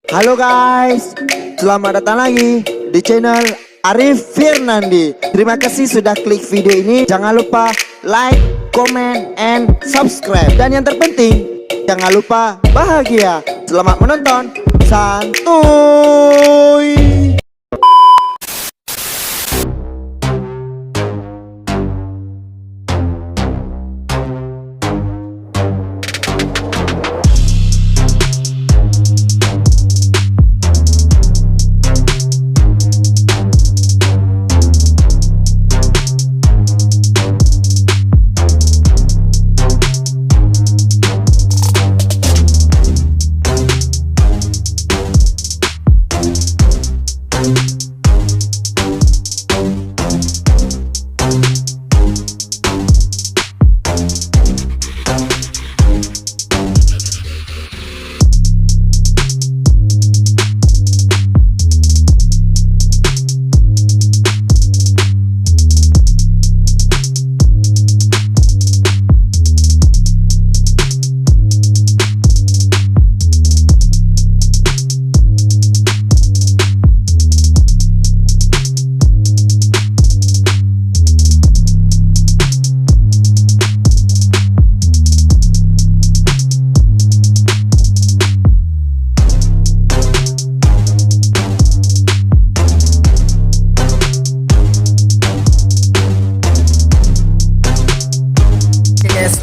Halo guys, selamat datang lagi di channel Arif Firnandi. Terima kasih sudah klik video ini. Jangan lupa like, comment, and subscribe. Dan yang terpenting, jangan lupa bahagia. Selamat menonton. Santuy.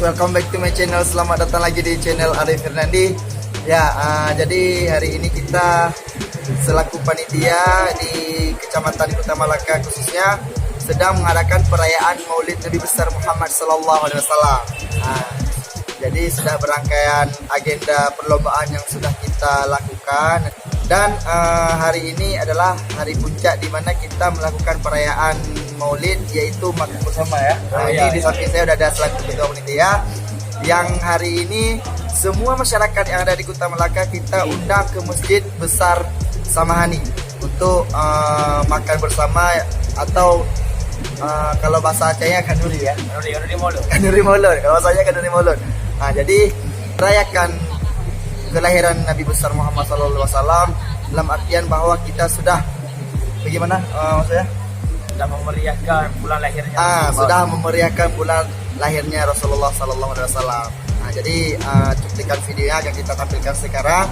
Welcome back to my channel. Selamat datang lagi di channel Arif Firnandi. Ya, jadi hari ini kita selaku panitia di Kecamatan Kota Malaka khususnya sedang mengadakan perayaan Maulid Nabi besar Muhammad Sallallahu Alaihi Wasallam. Jadi sudah berangkaian agenda perlombaan yang sudah kita lakukan dan hari ini adalah hari puncak di mana kita melakukan perayaan Maulid, yaitu makan bersama ya. Ini di samping saya sudah ada selaku ketua panitia yang hari ini semua masyarakat yang ada di Kota Malaka kita undang ke Masjid Besar Samahani untuk makan bersama atau kalau bahasa Acehnya kanuri ya. Kanuri Maulud. Kalau bahasanya kanuri Maulud. Jadi rayakan kelahiran Nabi besar Muhammad SAW dalam artian bahwa kita sudah bagaimana maksudnya? Sudah memeriahkan bulan lahirnya. Sudah memeriahkan bulan lahirnya Rasulullah SAW. Jadi cuplikan videonya akan kita tampilkan sekarang.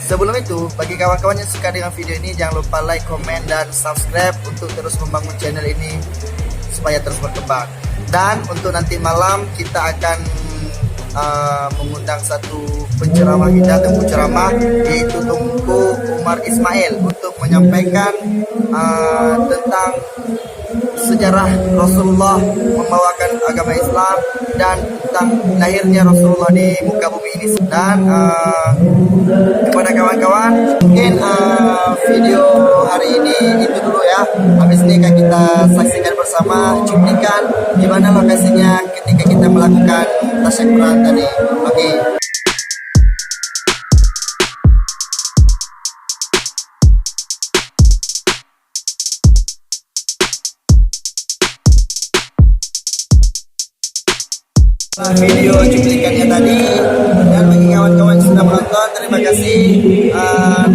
Sebelum itu, bagi kawan-kawan yang suka dengan video ini, jangan lupa like, comment, dan subscribe untuk terus membangun channel ini supaya terus berkembang. Dan untuk nanti malam kita akan mengundang satu penceramah kita, temu ceramah, yaitu Tunku Umar Ismail, untuk menyampaikan tentang sejarah Rasulullah membawakan agama Islam dan tentang lahirnya Rasulullah di muka bumi ini. Dan kepada kawan-kawan, mungkin video hari ini itu dulu ya. Habis ini akan kita saksikan bersama cuplikan di mana lokasinya ketika kita melakukan tasyakuran tadi. Oke. Video cuplikannya tadi, dan bagi kawan-kawan yang sudah menonton terima kasih,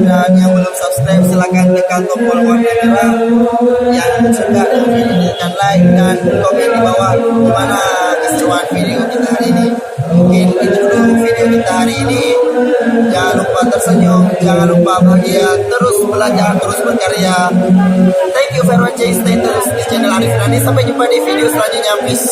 dan yang belum subscribe silahkan tekan tombol warna merah, yang suka tekan like dan komen di bawah gimana keseruan video kita hari ini. Mungkin itu dulu video kita hari ini. Jangan lupa tersenyum, jangan lupa bahagia, terus belajar, terus berkarya. Thank you for watching, stay terus di channel Arif Firnandi. Sampai jumpa di video selanjutnya, peace.